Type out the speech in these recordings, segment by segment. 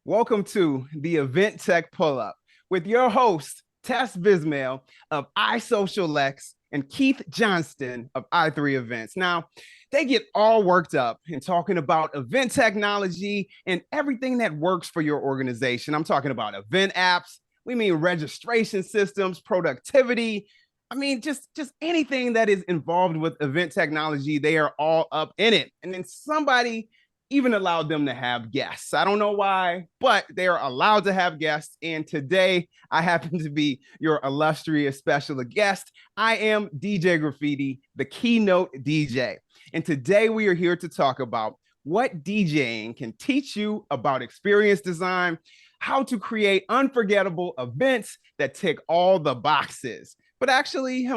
Welcome to the Event Tech Pull-Up with your host, Tess Bismail of iSocialX and Keith Johnston of i3 Events. Now, they get all worked up in talking about event technology and everything that works for your organization. I'm talking about event apps. We mean registration systems, productivity. I mean, just anything that is involved with event technology, they are all up in it. And then somebody even allowed them to have guests. I don't know why, but they are allowed to have guests. And today I happen to be your illustrious special guest. I am DJ Graffiti, the keynote DJ. And today we are here to talk about what DJing can teach you about experience design, how to create unforgettable events that tick all the boxes. But actually,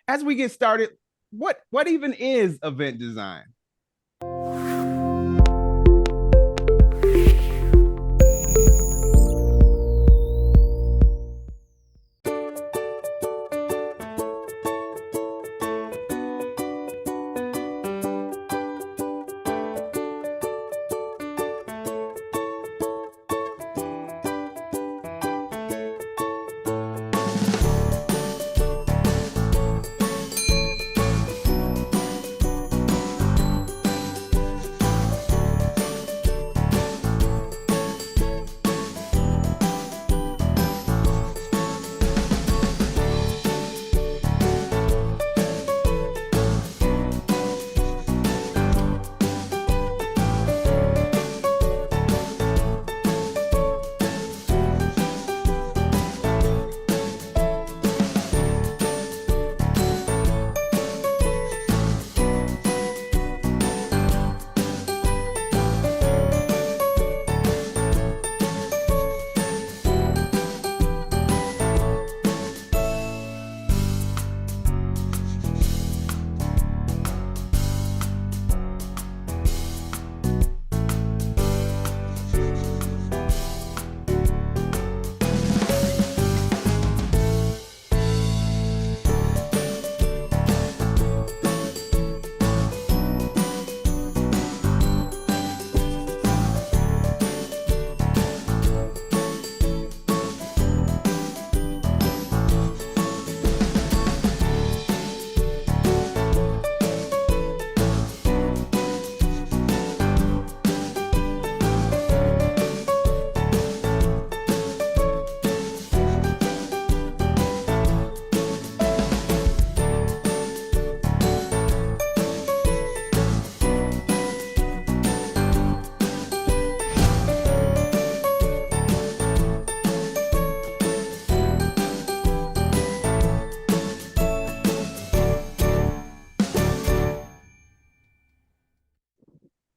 as we get started, what even is event design?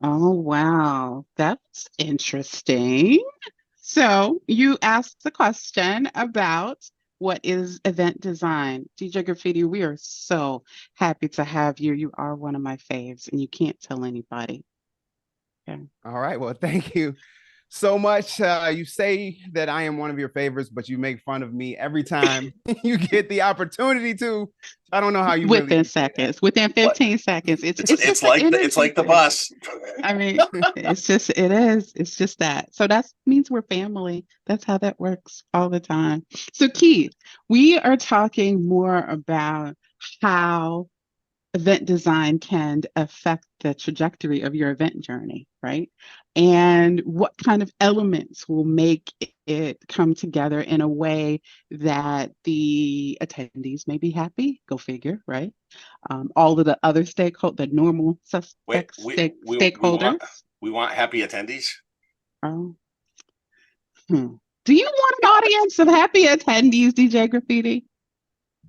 Oh, wow. That's interesting. So you asked the question about what is event design. DJ Graffiti, we are so happy to have you. You are one of my faves, and you can't tell anybody. Okay. All right. Well, thank you so much. You say that I am one of your favorites, but you make fun of me every time you get the opportunity to. I don't know how you Within really seconds, within 15 seconds. It's it's like the bus. I mean, it's just that. So that means we're family. That's how that works all the time. So Keith, we are talking more about how event design can affect the trajectory of your event journey, right? And what kind of elements will make it come together in a way that the attendees may be happy, go figure, right? All of the other the normal suspects, stakeholders. We want happy attendees. Oh. Do you want an audience of happy attendees, DJ Graffiti?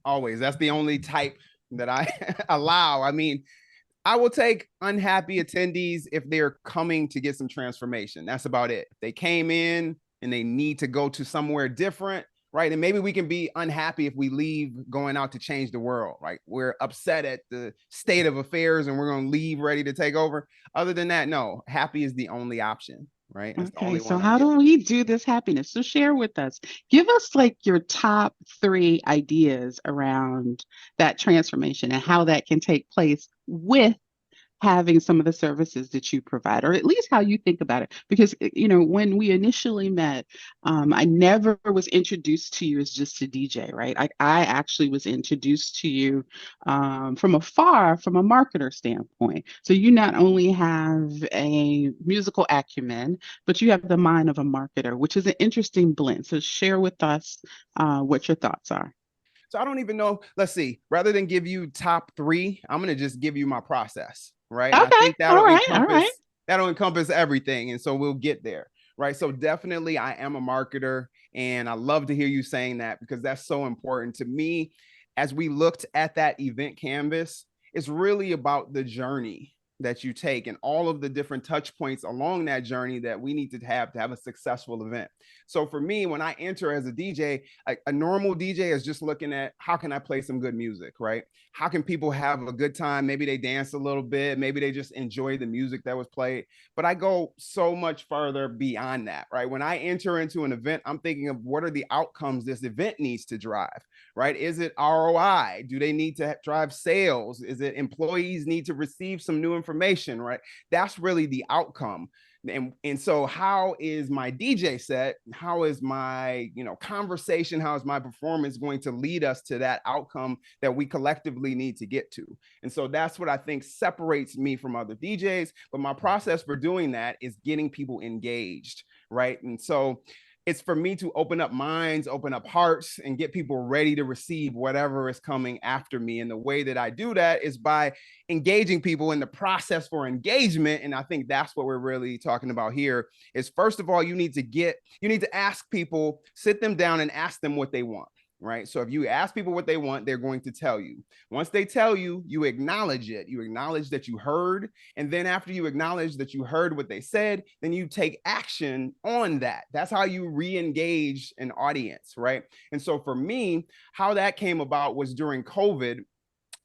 Always. That's the only type that I allow. I mean, I will take unhappy attendees if they're coming to get some transformation. That's about it. If they came in and they need to go to somewhere different, right? And maybe we can be unhappy if we leave going out to change the world, right? We're upset at the state of affairs and we're going to leave ready to take over. Other than that, no, happy is the only option. Right. Okay, so how do we do this happiness? So share with us. Give us like your top 3 ideas around that transformation and how that can take place with having some of the services that you provide, or at least how you think about it. Because, when we initially met, I never was introduced to you as just a DJ, right? I actually was introduced to you from afar, from a marketer standpoint. So you not only have a musical acumen, but you have the mind of a marketer, which is an interesting blend. So share with us what your thoughts are. So I don't even know. Let's see. Rather than give you top 3, I'm gonna just give you my process, right? And I Okay. think All right. that'll encompass everything, and so we'll get there, right? So definitely, I am a marketer, and I love to hear you saying that because that's so important to me. As we looked at that event canvas, it's really about the journey that you take and all of the different touch points along that journey that we need to have a successful event. So for me, when I enter as a DJ, a normal DJ is just looking at how can I play some good music, right? How can people have a good time? Maybe they dance a little bit, maybe they just enjoy the music that was played. But I go so much further beyond that, right? When I enter into an event, I'm thinking of what are the outcomes this event needs to drive, right? Is it ROI? Do they need to drive sales? Is it employees need to receive some new information, right? That's really the outcome. And so how is my DJ set? How is my, conversation? How is my performance going to lead us to that outcome that we collectively need to get to? And so that's what I think separates me from other DJs. But my process for doing that is getting people engaged, right? And so it's for me to open up minds, open up hearts, and get people ready to receive whatever is coming after me. And the way that I do that is by engaging people in the process for engagement. And I think that's what we're really talking about here is, first of all, you need to ask people, sit them down and ask them what they want. Right. So if you ask people what they want, they're going to tell you. Once they tell you, you acknowledge it. You acknowledge that you heard. And then after you acknowledge that you heard what they said, then you take action on that. That's how you re-engage an audience. Right. And so for me, how that came about was during COVID.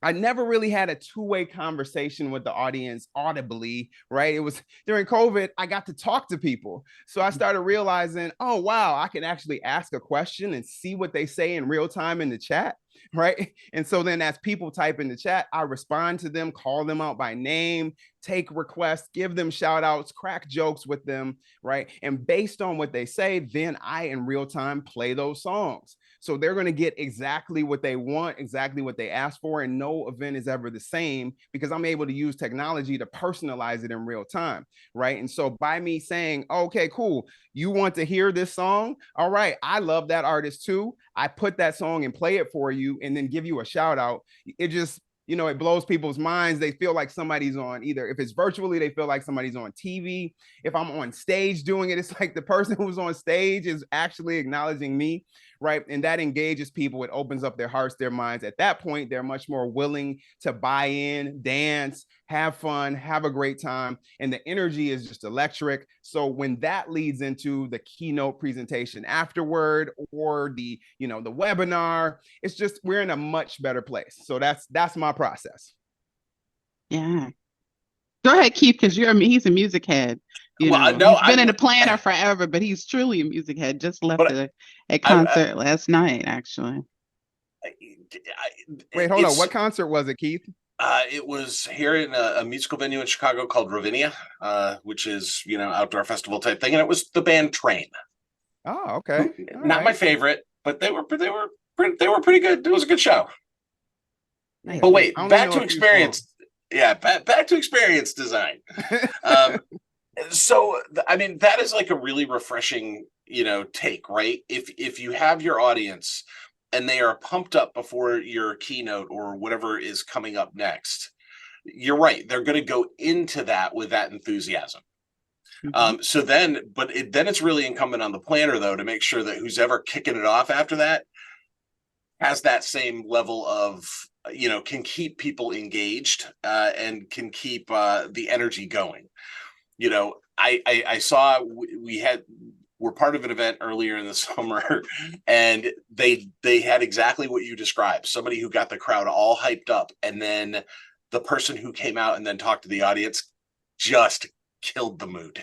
I never really had a two-way conversation with the audience audibly, right? It was during COVID, I got to talk to people. So I started realizing, oh, wow, I can actually ask a question and see what they say in real time in the chat, right? And so then as people type in the chat, I respond to them, call them out by name, take requests, give them shout outs, crack jokes with them, right? And based on what they say, then I in real time play those songs. So they're going to get exactly what they want, exactly what they ask for. And no event is ever the same because I'm able to use technology to personalize it in real time, right? And so by me saying, okay, cool, you want to hear this song? All right, I love that artist too. I put that song and play it for you and then give you a shout out. It just, it blows people's minds. They feel like somebody's on, either if it's virtually, they feel like somebody's on TV. If I'm on stage doing it, it's like the person who's on stage is actually acknowledging me, right? And that engages people. It opens up their hearts, their minds. At that point, they're much more willing to buy in, dance, have fun, have a great time. And the energy is just electric. So when that leads into the keynote presentation afterward or the webinar, it's just, we're in a much better place. So that's my process. Yeah. Go ahead, Keith, because he's a music head. He's been in a planner forever, but he's truly a music head. Just left a concert last night, actually. Wait, hold on. What concert was it, Keith? It was here in a musical venue in Chicago called Ravinia, which is, outdoor festival type thing. And it was the band Train. Oh, okay. Not my favorite, but they were pretty good. It was a good show. Nice. But wait, back to experience. Yeah, back to experience design. So, I mean, that is like a really refreshing, take, right? If you have your audience and they are pumped up before your keynote or whatever is coming up next, you're right. They're going to go into that with that enthusiasm. Mm-hmm. So then it's really incumbent on the planner, though, to make sure that who's ever kicking it off after that has that same level of, can keep people engaged and can keep the energy going. I saw we're part of an event earlier in the summer and they had exactly what you described. Somebody who got the crowd all hyped up, and then the person who came out and then talked to the audience just killed the mood.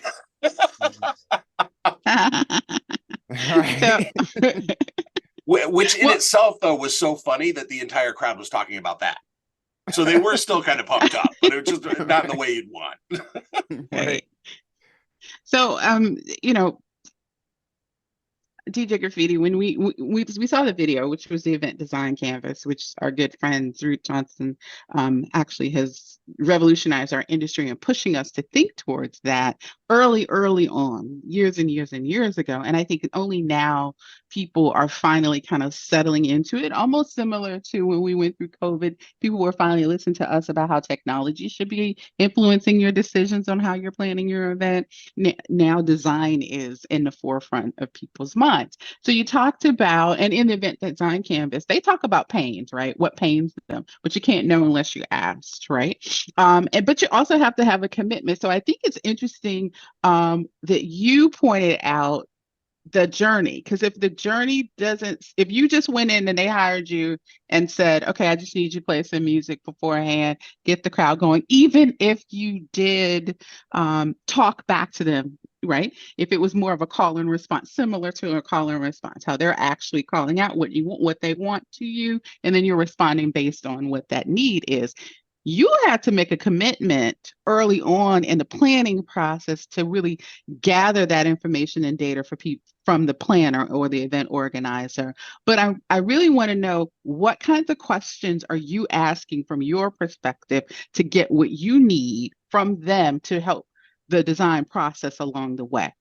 Which in itself, though, was so funny that the entire crowd was talking about that. So they were still kind of pumped up, but it was just not in the way you'd want. Right. So, you know, DJ Graffiti, when we saw the video, which was the event design canvas, which our good friend Ruth Johnson actually has revolutionized our industry and pushing us to think towards that early on, years and years and years ago. And I think only now people are finally kind of settling into it, almost similar to when we went through COVID. People were finally listening to us about how technology should be influencing your decisions on how you're planning your event. Now design is in the forefront of people's minds. So you talked about, and in the event design canvas, they talk about pains, right? What pains them, but you can't know unless you asked, right? But you also have to have a commitment. So I think it's interesting that you pointed out the journey, because if the journey doesn't, if you just went in and they hired you and said, okay, I just need you to play some music beforehand, get the crowd going, even if you did talk back to them, right? If it was more of a call and response, similar to a call and response, how they're actually calling out what you want, what they want to you, and then you're responding based on what that need is. You had to make a commitment early on in the planning process to really gather that information and data for people from the planner or the event organizer. But I really want to know, what kinds of questions are you asking from your perspective to get what you need from them to help the design process along the way?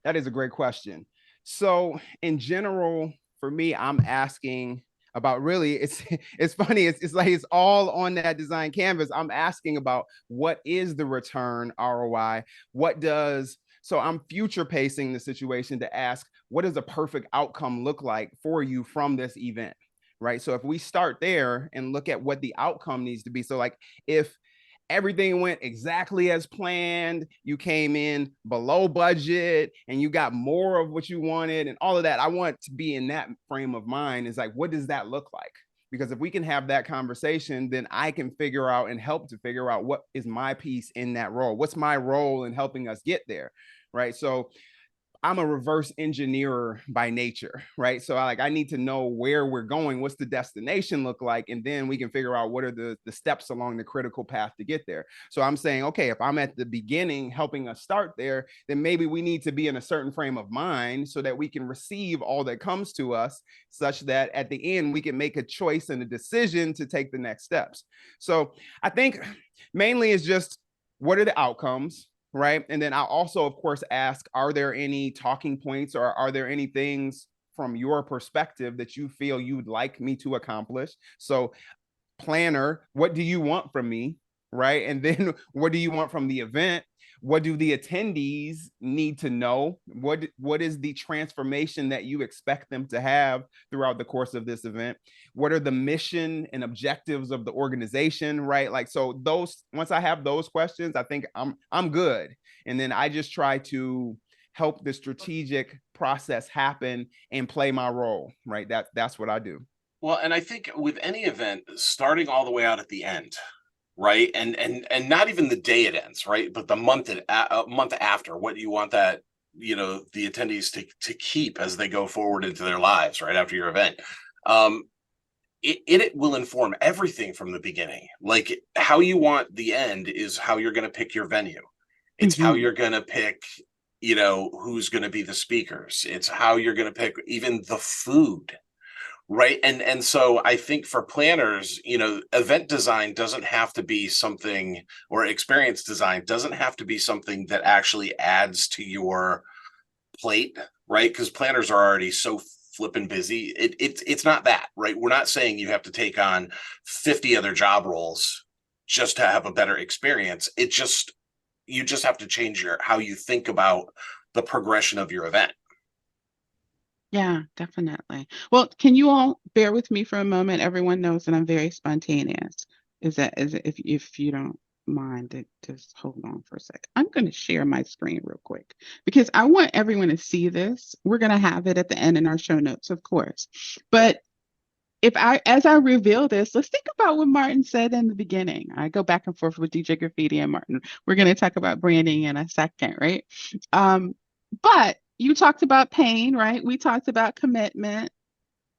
That is a great question. So in general, for me, I'm asking about, really, it's funny, it's like it's all on that design canvas. I'm asking about, what is the return ROI? So I'm future pacing the situation to ask, what does a perfect outcome look like for you from this event, right? So if we start there and look at what the outcome needs to be, so like if everything went exactly as planned, you came in below budget and you got more of what you wanted and all of that, I want to be in that frame of mind. Is like, what does that look like? Because if we can have that conversation, then I can figure out and help to figure out what is my piece in that role. What's my role in helping us get there, right? So I'm a reverse engineer by nature, right? So I need to know where we're going, what's the destination look like, and then we can figure out what are the steps along the critical path to get there. So I'm saying, okay, if I'm at the beginning helping us start there, then maybe we need to be in a certain frame of mind so that we can receive all that comes to us, such that at the end we can make a choice and a decision to take the next steps. So I think mainly it's just, what are the outcomes? Right. And then I'll also, of course, ask, are there any talking points, or are there any things from your perspective that you feel you'd like me to accomplish? So planner, what do you want from me? Right. And then what do you want from the event? What do the attendees need to know? What is the transformation that you expect them to have throughout the course of this event? What are the mission and objectives of the organization, right? Like, so those, once I have those questions, I think I'm good. And then I just try to help the strategic process happen and play my role, right? That's what I do. Well, and I think with any event, starting all the way out at the end, right, and not even the day it ends, right, but the month after, what you want that, you know, the attendees to keep as they go forward into their lives, right after your event. It will inform everything from the beginning. Like, how you want the end is how you're going to pick your venue. It's how you're going to pick, you know, who's going to be the speakers. It's how you're going to pick even the food. Right. And so I think for planners, you know, event design doesn't have to be something, or experience design doesn't have to be something that actually adds to your plate, right? Because planners are already so flipping busy. It's not that, right? We're not saying you have to take on 50 other job roles just to have a better experience. You just have to change how you think about the progression of your event. Yeah, definitely. Well, can you all bear with me for a moment? Everyone knows that I'm very spontaneous. If you don't mind, just hold on for a sec. I'm going to share my screen real quick because I want everyone to see this. We're going to have it at the end in our show notes, of course. But as I reveal this, let's think about what Martin said in the beginning. I go back and forth with DJ Graffiti and Martin. We're going to talk about branding in a second, right? But you talked about pain, right? We talked about commitment,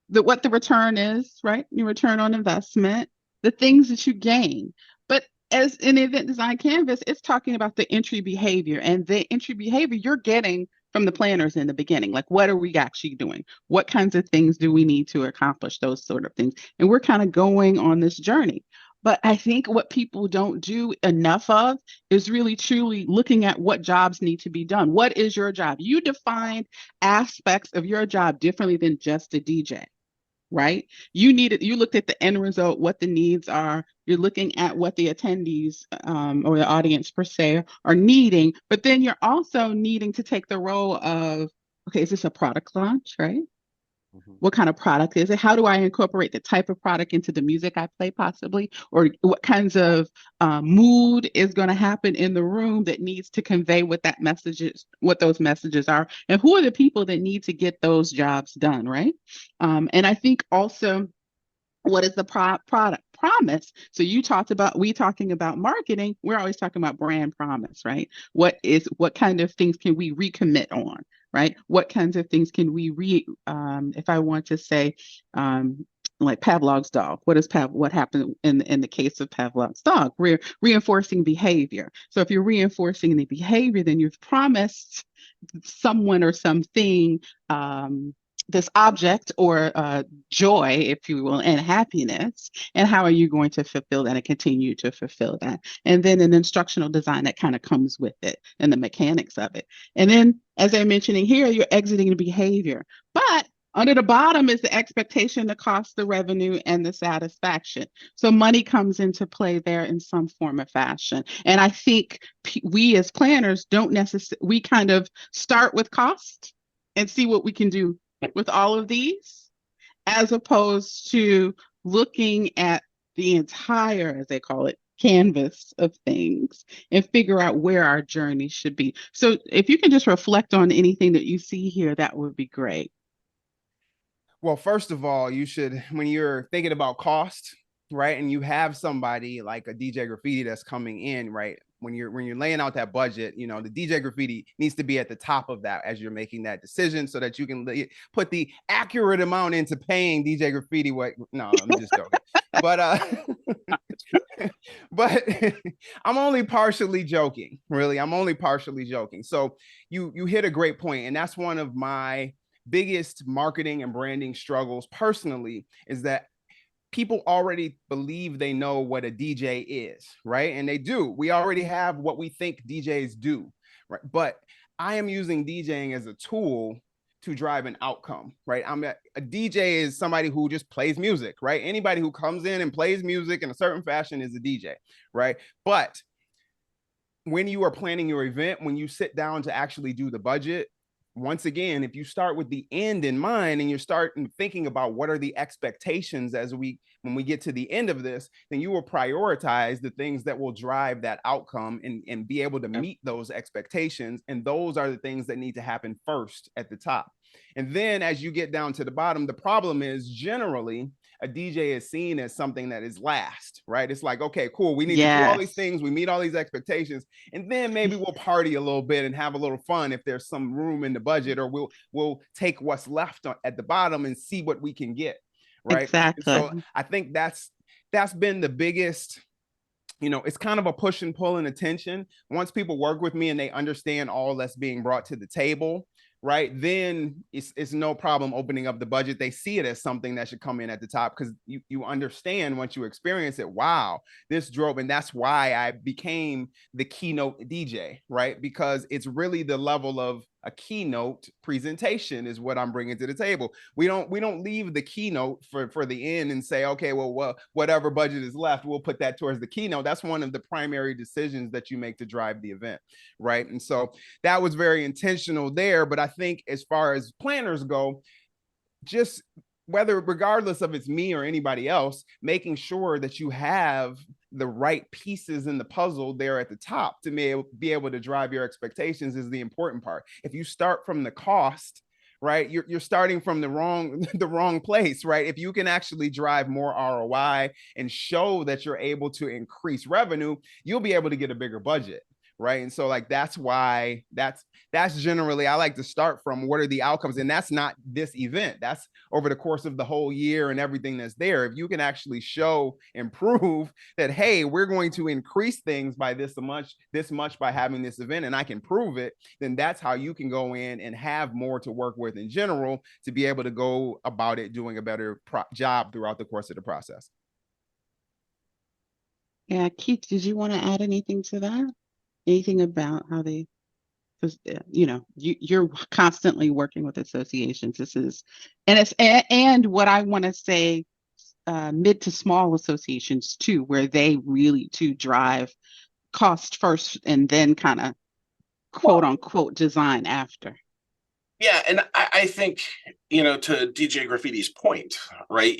what the return is, right? Your return on investment. the things that you gain. But as an event design canvas, it's talking about the entry behavior, and the entry behavior you're getting from the planners in the beginning. Like, what are we actually doing? What kinds of things do we need to accomplish? Those sort of things. And we're kind of going on this journey. But I think what people don't do enough of is really truly looking at what jobs need to be done. What is your job? You defined aspects of your job differently than just a DJ, right? You looked at the end result, what the needs are. You're looking at what the attendees or the audience per se are needing, but then you're also needing to take the role of, okay, is this a product launch, right? Mhm. What kind of product is it? How do I incorporate the type of product into the music I play, possibly? Or what kinds of mood is going to happen in the room that needs to convey what that message is, what those messages are, and who are the people that need to get those jobs done, right? And I think also, what is the product promise? So we talking about marketing, we're always talking about brand promise, right? What kind of things can we recommit on, right? What kinds of things can we if I want to say, like Pavlov's dog, what happened in the case of Pavlov's dog? We're reinforcing behavior. So if you're reinforcing the behavior, then you've promised someone or something this object or joy, if you will, and happiness. And how are you going to fulfill that and continue to fulfill that? And then an instructional design that kind of comes with it and the mechanics of it. And then, as I'm mentioning here, you're exiting the behavior. But under the bottom is the expectation, the cost, the revenue, and the satisfaction. So money comes into play there in some form or fashion. And I think we as planners don't necessarily, we kind of start with cost and see what we can do with all of these, as opposed to looking at the entire, as they call it, canvas of things and figure out where our journey should be. So if you can just reflect on anything that you see here, that would be great. Well, first of all, you should, when you're thinking about cost, right, and you have somebody like a DJ Graffiti that's coming in, right, when you're laying out that budget, you know, the DJ Graffiti needs to be at the top of that as you're making that decision, so that you can put the accurate amount into paying DJ Graffiti. What? No, I'm just joking. But but I'm only partially joking. Really, I'm only partially joking. So you hit a great point, and that's one of my biggest marketing and branding struggles personally, is that people already believe they know what a DJ is, right? And they do. We already have what we think DJs do, right? But I am using DJing as a tool to drive an outcome, right? A DJ is somebody who just plays music, right? Anybody who comes in and plays music in a certain fashion is a DJ, right? But when you are planning your event, when you sit down to actually do the budget, once again, if you start with the end in mind and you're starting thinking about what are the expectations when we get to the end of this, then you will prioritize the things that will drive that outcome and be able to meet those expectations. And those are the things that need to happen first at the top. And then as you get down to the bottom, the problem is generally a DJ is seen as something that is last, right? It's like, okay, cool. We need to do all these things. We meet all these expectations. And then maybe we'll party a little bit and have a little fun if there's some room in the budget, or we'll take what's left at the bottom and see what we can get, right? Exactly. So I think that's been the biggest, you know, it's kind of a push and pull and attention. Once people work with me and they understand all that's being brought to the table, right, then it's no problem opening up the budget. They see it as something that should come in at the top, because you understand once you experience it, wow, this drove. And that's why I became the keynote DJ, right? Because it's really the level of a keynote presentation is what I'm bringing to the table. We don't leave the keynote for the end and say, okay, well, whatever budget is left, we'll put that towards the keynote. That's one of the primary decisions that you make to drive the event, right? And so that was very intentional there. But I think as far as planners go, just regardless of it's me or anybody else, making sure that you have the right pieces in the puzzle there at the top to be able to drive your expectations is the important part. If you start from the cost, right, you're starting from the wrong place, right? If you can actually drive more ROI and show that you're able to increase revenue, you'll be able to get a bigger budget, right? And so like that's why that's generally I like to start from what are the outcomes, and that's not this event, that's over the course of the whole year and everything that's there. If you can actually show and prove that, hey, we're going to increase things by this much by having this event, and I can prove it, then that's how you can go in and have more to work with in general to be able to go about it doing a better job throughout the course of the process. Yeah, Keith, did you want to add anything to that? Anything about how they, because you're constantly working with associations. This is, and what I want to say, mid to small associations too, where they really to drive cost first and then kind of quote unquote design after. Yeah, and I think, to DJ Graffiti's point, right?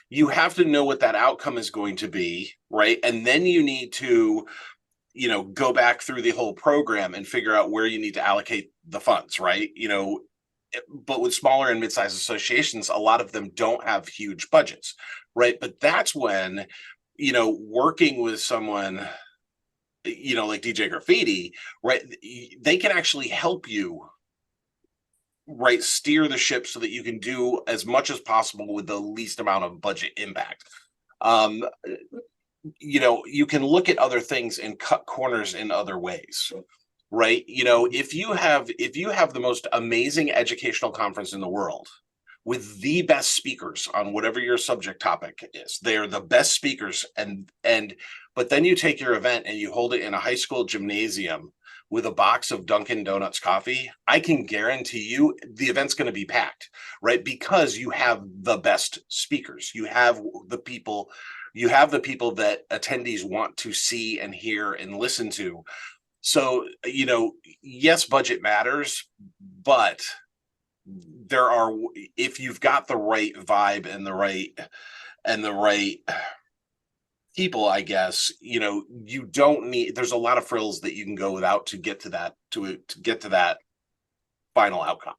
You have to know what that outcome is going to be, right? And then you need to, go back through the whole program and figure out where you need to allocate the funds, right? But with smaller and mid-sized associations, a lot of them don't have huge budgets, right? But that's when, working with someone, like DJ Graffiti, right? They can actually help you, right, steer the ship so that you can do as much as possible with the least amount of budget impact. You can look at other things and cut corners in other ways, right? If you have the most amazing educational conference in the world with the best speakers on whatever your subject topic is, they're the best speakers, but then you take your event and you hold it in a high school gymnasium with a box of Dunkin' Donuts coffee, I can guarantee you the event's going to be packed, right? Because you have the best speakers. You have the people that attendees want to see and hear and listen to. So, yes, budget matters, but if you've got the right vibe and the right people, I guess, you don't need, there's a lot of frills that you can go without to get to that final outcome.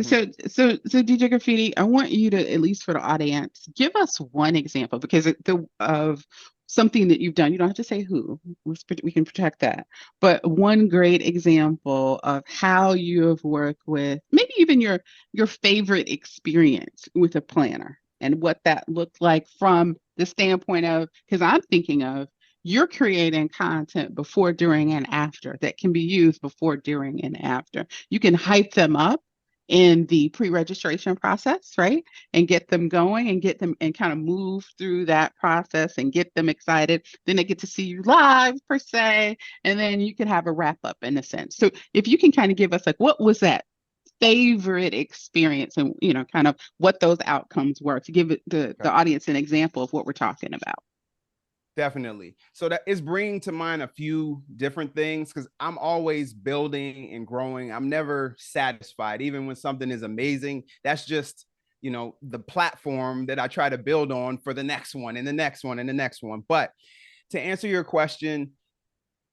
So DJ Graffiti, I want you to, at least for the audience, give us one example, because of something that you've done. You don't have to say who, we can protect that, but one great example of how you have worked with maybe even your favorite experience with a planner and what that looked like from the standpoint of, because I'm thinking of you're creating content before, during, and after that can be used before, during, and after. You can hype them up in the pre-registration process, right? And get them going and get them and kind of move through that process and get them excited. Then they get to see you live per se, and then you can have a wrap up in a sense. So if you can kind of give us like, what was that favorite experience and, kind of what those outcomes were, to give the audience an example of what we're talking about. Definitely. So that is bringing to mind a few different things, because I'm always building and growing. I'm never satisfied, even when something is amazing. That's just, the platform that I try to build on for the next one and the next one and the next one. But to answer your question,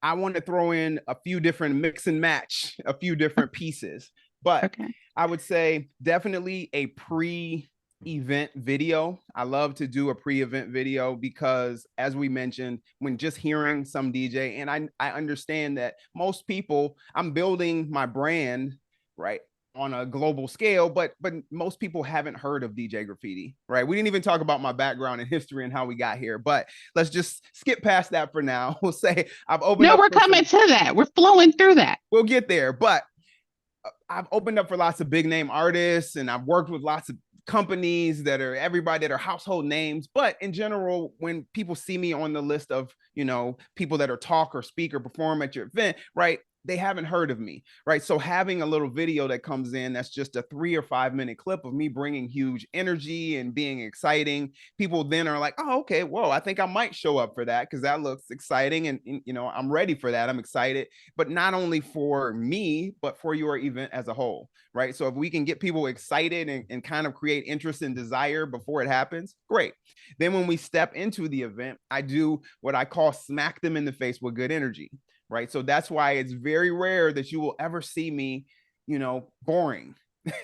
I want to throw in a few different mix and match, a few different pieces. But I would say definitely a pre-event video. I love to do a pre-event video because, as we mentioned, when just hearing some DJ, and I understand that most people, I'm building my brand, right, on a global scale, but most people haven't heard of DJ Graffiti, right? We didn't even talk about my background and history and how we got here, but let's just skip past that for now. We'll say I've opened up. No, we're coming to that. We're flowing through that. We'll get there, but I've opened up for lots of big name artists, and I've worked with lots of companies that are household names. But in general, when people see me on the list of, people that are talk or speak or perform at your event, right, they haven't heard of me, right? So having a little video that comes in that's just a 3 or 5 minute clip of me bringing huge energy and being exciting, people then are like, oh, okay, whoa, I think I might show up for that because that looks exciting, and I'm ready for that. I'm excited, but not only for me, but for your event as a whole, right? So if we can get people excited and kind of create interest and desire before it happens, great. Then when we step into the event, I do what I call smack them in the face with good energy. Right. So that's why it's very rare that you will ever see me, boring.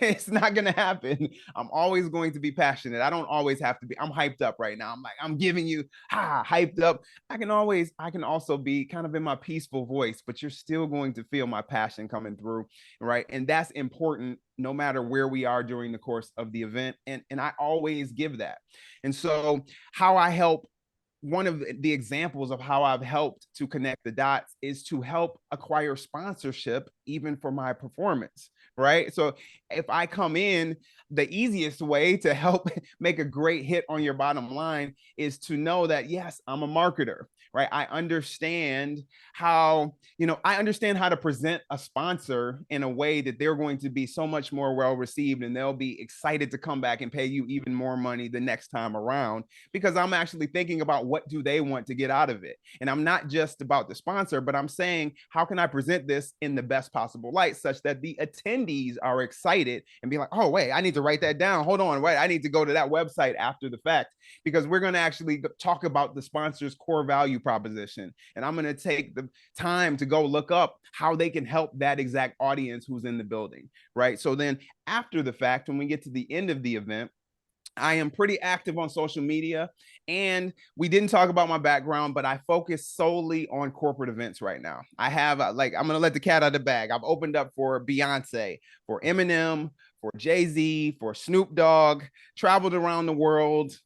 It's not going to happen. I'm always going to be passionate. I don't always have to be. I'm hyped up right now. I'm like, I'm giving you hyped up. I can also be kind of in my peaceful voice, but you're still going to feel my passion coming through. Right. And that's important no matter where we are during the course of the event. And I always give that. And so how I help, one of the examples of how I've helped to connect the dots is to help acquire sponsorship even for my performance, right? So if I come in, the easiest way to help make a great hit on your bottom line is to know that, yes, I'm a marketer, right? I understand how to present a sponsor in a way that they're going to be so much more well received, and they'll be excited to come back and pay you even more money the next time around, because I'm actually thinking about what do they want to get out of it. And I'm not just about the sponsor, but I'm saying, how can I present this in the best possible light such that the attendees are excited and be like, oh, wait, I need to write that down. Hold on, wait, I need to go to that website after the fact, because we're going to actually talk about the sponsor's core value proposition. And I'm going to take the time to go look up how they can help that exact audience who's in the building, right? So then after the fact, when we get to the end of the event, I am pretty active on social media, and we didn't talk about my background, but I focus solely on corporate events right now. I have I'm going to let the cat out of the bag. I've opened up for Beyoncé, for Eminem, for Jay-Z, for Snoop Dogg, traveled around the world,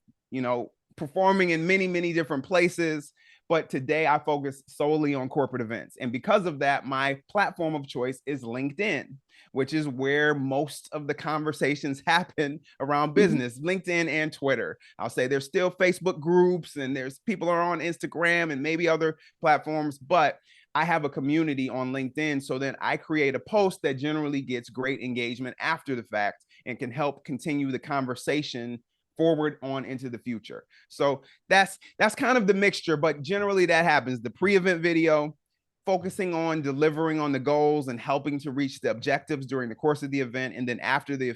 performing in many, many different places. But today I focus solely on corporate events. And because of that, my platform of choice is LinkedIn, which is where most of the conversations happen around business. LinkedIn and Twitter. I'll say there's still Facebook groups, and there's people are on Instagram and maybe other platforms, but I have a community on LinkedIn. So then I create a post that generally gets great engagement after the fact and can help continue the conversation forward on into the future. So that's kind of the mixture, but generally that happens. The pre-event video, focusing on delivering on the goals and helping to reach the objectives during the course of the event. And then after the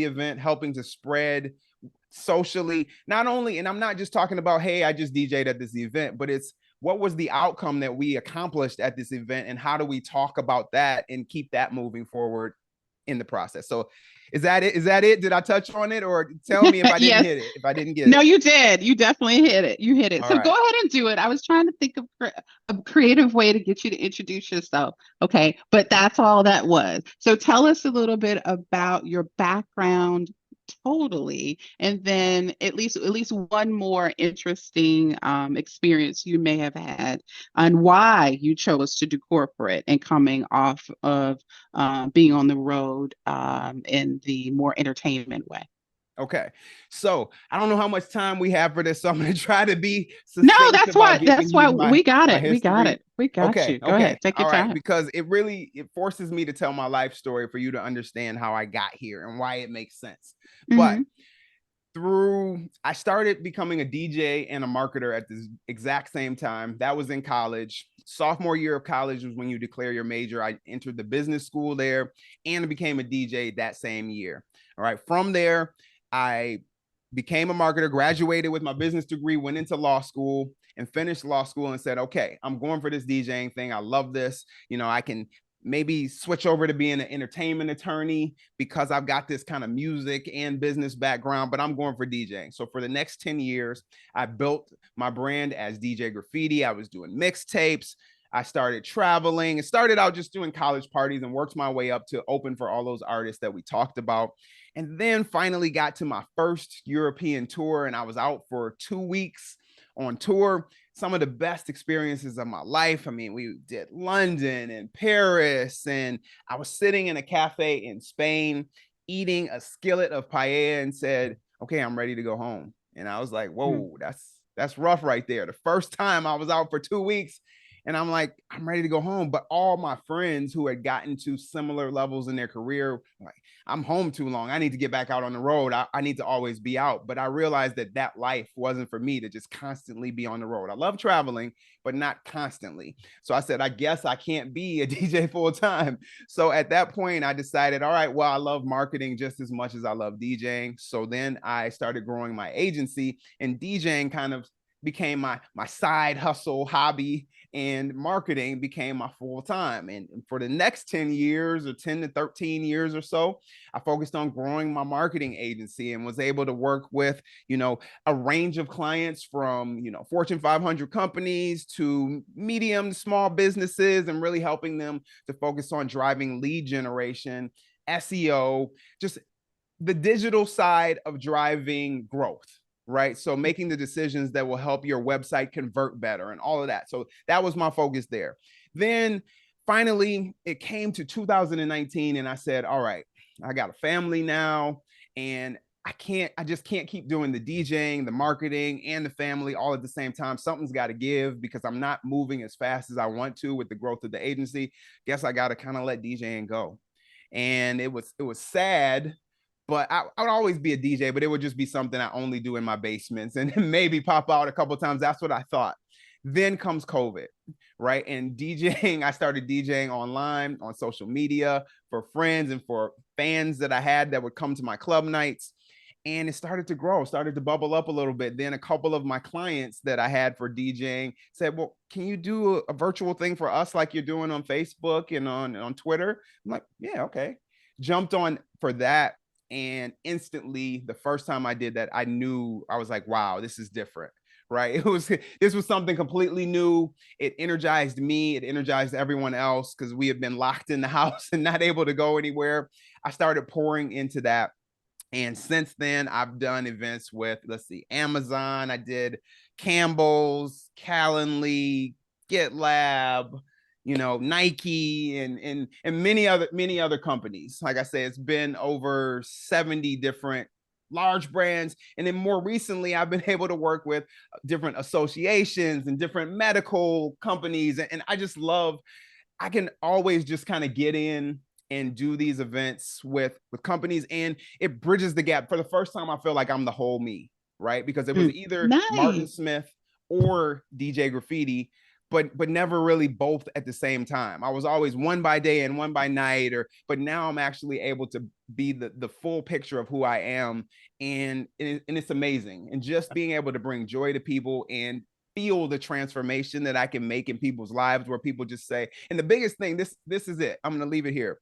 event, helping to spread socially, not only, and I'm not just talking about, hey, I just DJ'd at this event, but it's what was the outcome that we accomplished at this event, and how do we talk about that and keep that moving forward in the process. So is that it? Did I touch on it, or tell me if I didn't Yes. hit it, if I didn't get it? No, you did. You definitely hit it. You hit it. All So right. go ahead and do it. I was trying to think of a creative way to get you to introduce yourself. Okay. But that's all that was. So tell us a little bit about your background totally, and then at least one more interesting experience you may have had on why you chose to do corporate and coming off of being on the road in the more entertainment way. Okay. So I don't know how much time we have for this, so I'm going to try to be No, succinct about giving that's why you we got my it. We got history. it. We got Okay. you. Go ahead. Take your All right. time. Because it forces me to tell my life story for you to understand how I got here and why it makes sense. But I started becoming a DJ and a marketer at the exact same time. That was in college. Sophomore year of college was when you declare your major. I entered the business school there and became a DJ that same year. All right. From there, I became a marketer, graduated with my business degree, went into law school and finished law school and said, okay, I'm going for this DJing thing. I love this. I can maybe switch over to being an entertainment attorney because I've got this kind of music and business background, but I'm going for DJing. So for the next 10 years, I built my brand as DJ Graffiti. I was doing mixtapes. I started traveling. It started out just doing college parties and worked my way up to open for all those artists that we talked about. And then finally got to my first European tour, and I was out for 2 weeks on tour. Some of the best experiences of my life. I mean, we did London and Paris, and I was sitting in a cafe in Spain eating a skillet of paella and said, okay, I'm ready to go home. And I was like, whoa, that's rough right there. The first time I was out for 2 weeks, and I'm like, I'm ready to go home. But all my friends who had gotten to similar levels in their career, like, I'm home too long. I need to get back out on the road. I need to always be out. But I realized that life wasn't for me to just constantly be on the road. I love traveling, but not constantly. So I said, I guess I can't be a DJ full time. So at that point, I decided, all right, well, I love marketing just as much as I love DJing. So then I started growing my agency, and DJing kind of became my side hustle hobby, and marketing became my full time. And for the next 10 years or 10 to 13 years or so, I focused on growing my marketing agency and was able to work with, a range of clients from, Fortune 500 companies to medium to small businesses, and really helping them to focus on driving lead generation, SEO, just the digital side of driving growth, right? So making the decisions that will help your website convert better and all of that. So that was my focus there. Then finally, it came to 2019, and I said, all right, I got a family now, and I just can't keep doing the DJing, the marketing, and the family all at the same time. Something's got to give, because I'm not moving as fast as I want to with the growth of the agency. Guess I got to kind of let DJing go. And it was sad, but I would always be a DJ, but it would just be something I only do in my basements and maybe pop out a couple of times. That's what I thought. Then comes COVID, right? And DJing, I started DJing online on social media for friends and for fans that I had that would come to my club nights. And it started to grow, started to bubble up a little bit. Then a couple of my clients that I had for DJing said, well, can you do a virtual thing for us like you're doing on Facebook and on Twitter? I'm like, yeah, okay. Jumped on for that. And instantly, the first time I did that, I knew, I was like, wow, this is different, right? This was something completely new. It energized me. It energized everyone else, because we have been locked in the house and not able to go anywhere. I started pouring into that. And since then, I've done events with, let's see, Amazon. I did Campbell's, Calendly, GitLab, Nike, and many other companies. Like I say, it's been over 70 different large brands. And then more recently, I've been able to work with different associations and different medical companies. And I just love, I can always just kind of get in and do these events with companies, and it bridges the gap. For the first time, I feel like I'm the whole me, right? Because it was either Martin Nice. Smith or DJ Graffiti, but never really both at the same time. I was always one by day and one by night, but now I'm actually able to be the full picture of who I am, and it's amazing. And just being able to bring joy to people and feel the transformation that I can make in people's lives, where people just say, and the biggest thing, this is it, I'm going to leave it here.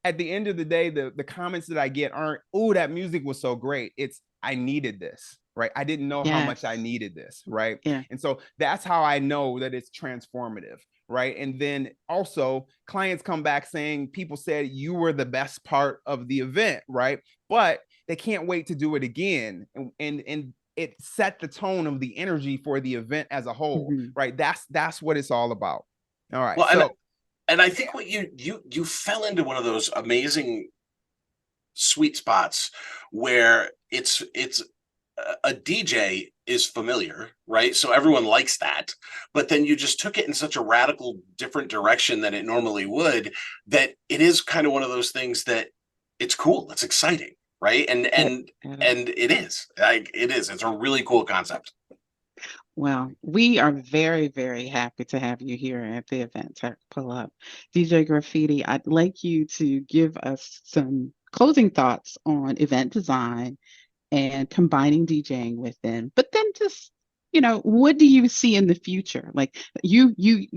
At the end of the day, the comments that I get aren't, oh, that music was so great. It's, I needed this, right? I didn't know how much I needed this, right? Yeah. And so that's how I know that it's transformative, right? And then also clients come back saying, people said you were the best part of the event, right? But they can't wait to do it again. And it set the tone of the energy for the event as a whole, right? That's what it's all about. All right. Well, and I think what you fell into one of those amazing sweet spots where it's a DJ is familiar, right? So everyone likes that, but then you just took it in such a radical different direction than it normally would, that it is kind of one of those things that it's cool, it's exciting, right? And it is like, it's a really cool concept. Well, we are very, very happy to have you here at the event Tech Pull Up. DJ Graffiti, I'd like you to give us some closing thoughts on event design and combining DJing with them. But then just, what do you see in the future? Like you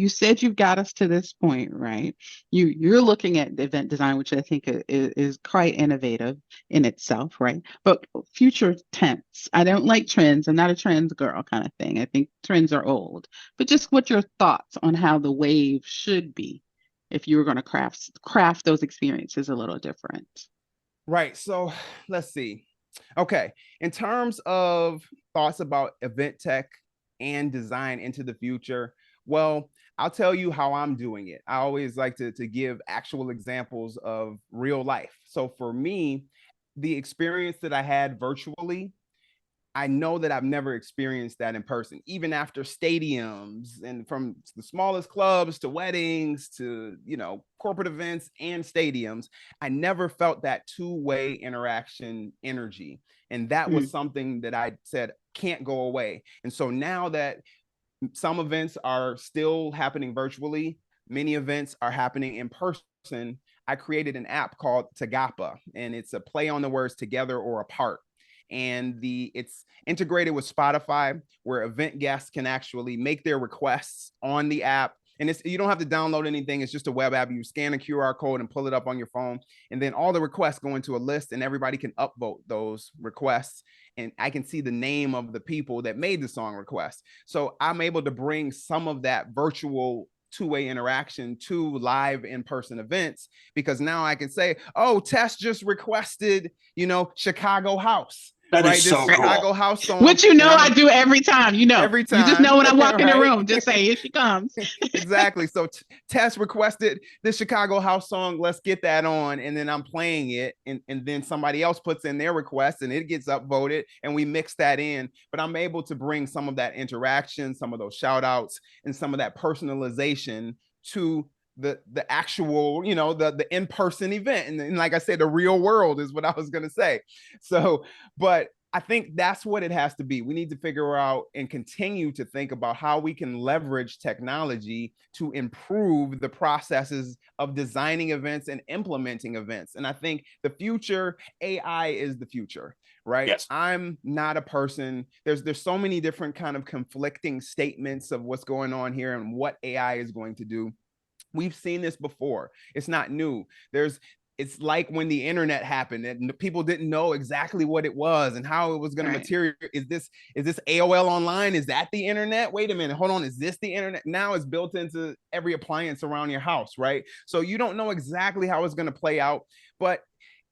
said you've got us to this point, right? You're looking at the event design, which I think is quite innovative in itself, right? But future tense. I don't like trends. I'm not a trends girl kind of thing. I think trends are old. But just what your thoughts on how the wave should be if you were going to craft those experiences a little different. Right. So let's see. Okay. In terms of thoughts about event tech and design into the future, well, I'll tell you how I'm doing it. I always like to give actual examples of real life. So for me, the experience that I had virtually, I know that I've never experienced that in person, even after stadiums, and from the smallest clubs to weddings to, corporate events and stadiums. I never felt that two-way interaction energy. And that was something that I said can't go away. And so now that some events are still happening virtually, many events are happening in person, I created an app called Tagapa, and it's a play on the words together or apart. and it's integrated with Spotify, where event guests can actually make their requests on the app. And you don't have to download anything. It's just a web app. You scan a QR code and pull it up on your phone. And then all the requests go into a list and everybody can upvote those requests. And I can see the name of the people that made the song request. So I'm able to bring some of that virtual two-way interaction to live in-person events, because now I can say, oh, Tess just requested, Chicago House. That right? is This so Chicago cool. House song. Which I do every time, Every time. You just know when I walk in the right? room, just say, here she comes. Exactly. So Tess requested this Chicago House song. Let's get that on. And then I'm playing it. And then somebody else puts in their request and it gets upvoted and we mix that in. But I'm able to bring some of that interaction, some of those shout outs, and some of that personalization to the actual, the in-person event. And like I said, the real world is what I was going to say. So, but I think that's what it has to be. We need to figure out and continue to think about how we can leverage technology to improve the processes of designing events and implementing events. And I think the future, AI is the future, right? Yes. I'm not a person. There's so many different kind of conflicting statements of what's going on here and what AI is going to do. We've seen this before. It's not new. It's like when the internet happened and people didn't know exactly what it was and how it was going to material. Is this AOL online? Is that the internet? Wait a minute. Hold on. Is this the internet? Now it's built into every appliance around your house, right? So you don't know exactly how it's going to play out, but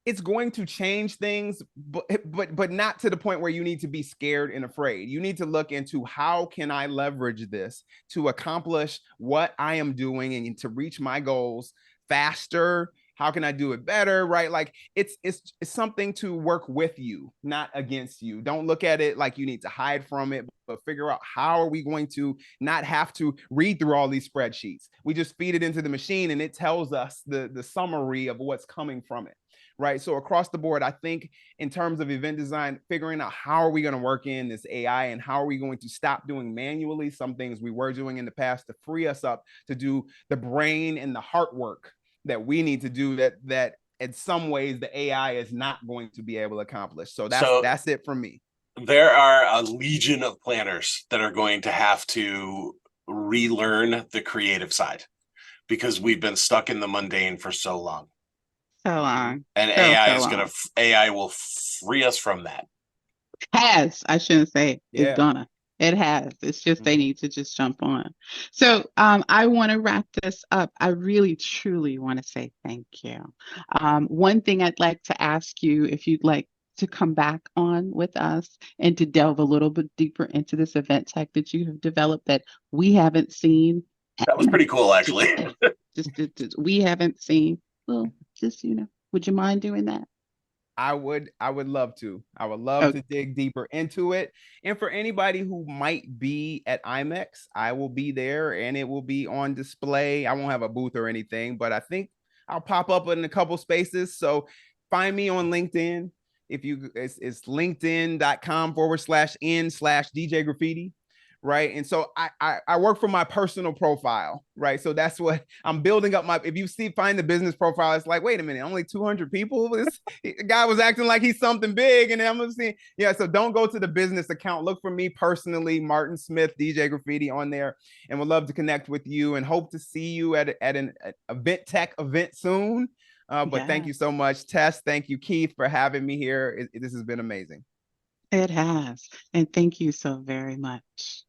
it's going to change things, but not to the point where you need to be scared and afraid. You need to look into how can I leverage this to accomplish what I am doing and to reach my goals faster. How can I do it better? Right? Like it's something to work with you, not against you. Don't look at it like you need to hide from it, but figure out how are we going to not have to read through all these spreadsheets. We just feed it into the machine and it tells us the summary of what's coming from it. Right. So across the board, I think in terms of event design, figuring out how are we going to work in this AI and how are we going to stop doing manually some things we were doing in the past to free us up to do the brain and the heart work that we need to do that in some ways the AI is not going to be able to accomplish. So that's it for me. There are a legion of planners that are going to have to relearn the creative side because we've been stuck in the mundane for so long. And AI will free us from that. I shouldn't say it's gonna. It has. It's just they need to just jump on. So I want to wrap this up. I really, truly want to say thank you. One thing I'd like to ask you, if you'd like to come back on with us and to delve a little bit deeper into this event tech that you have developed that we haven't seen. That was pretty cool, actually. just we haven't seen. Well, just, would you mind doing that? I would love to. I would love to dig deeper into it. And for anybody who might be at IMEX, I will be there and it will be on display. I won't have a booth or anything, but I think I'll pop up in a couple spaces. So find me on LinkedIn. It's linkedin.com/n/DJ Graffiti. Right. And so I work from my personal profile. Right. So that's what I'm building up if you find the business profile, it's like, wait a minute, only 200 people. This guy was acting like he's something big. And I'm seeing, so don't go to the business account. Look for me personally, Martin Smith, DJ Graffiti on there, and would love to connect with you and hope to see you at an event tech event soon. But thank you so much, Tess. Thank you, Keith, for having me here. This has been amazing. It has. And thank you so very much.